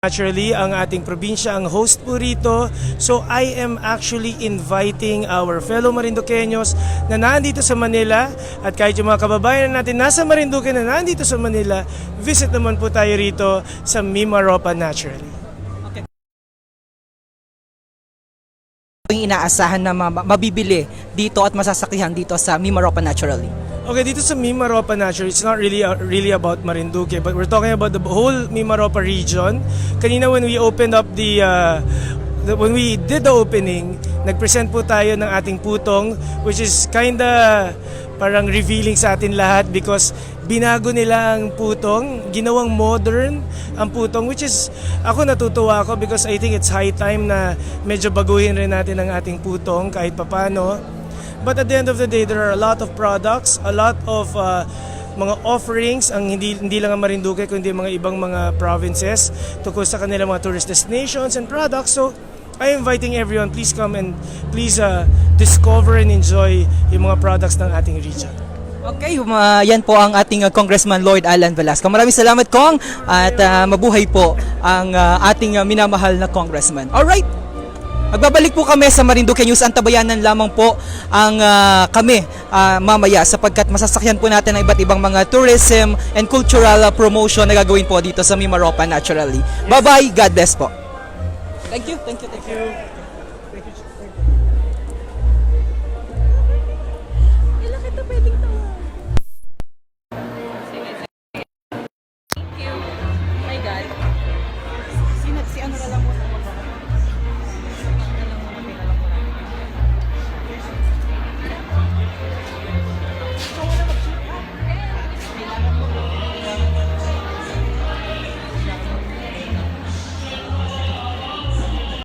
Naturally, ang ating probinsya ang host po rito. So I am actually inviting our fellow Marinduqueños na nandito sa Manila at kahit yung mga kababayan natin nasa Marinduque na nandito sa Manila, visit naman po tayo rito sa Mimaropa Naturally. Yung inaasahan na mabibili dito at masasakyan dito sa Mimaropa Naturally? Okay, dito sa Mimaropa Naturally, it's not really about Marinduque, but we're talking about the whole Mimaropa region. Kanina when we opened up when we did the opening, nag-present po tayo ng ating putong, which is kinda parang revealing sa atin lahat because binago nila ang putong, ginawang modern ang putong, which is, ako natutuwa ako because I think it's high time na medyo baguhin rin natin ang ating putong kahit papano. But at the end of the day, there are a lot of products, a lot of mga offerings, ang hindi lang ang Marinduque, kundi mga ibang mga provinces tungkol sa kanilang mga tourist destinations and products. So, I'm inviting everyone, please come and please discover and enjoy yung mga products ng ating region. Okay, yan po ang ating Congressman Lloyd Alan Velasco. Maraming salamat, Kong, at mabuhay po ang ating minamahal na Congressman. Alright! Magbabalik po kami sa Marinduque News. Antabayanan lamang po ang kami mamaya sapagkat masasakyan po natin ang iba't ibang mga tourism and cultural promotion na gagawin po dito sa Mimaropa Naturally. Bye-bye. God bless po. Thank you.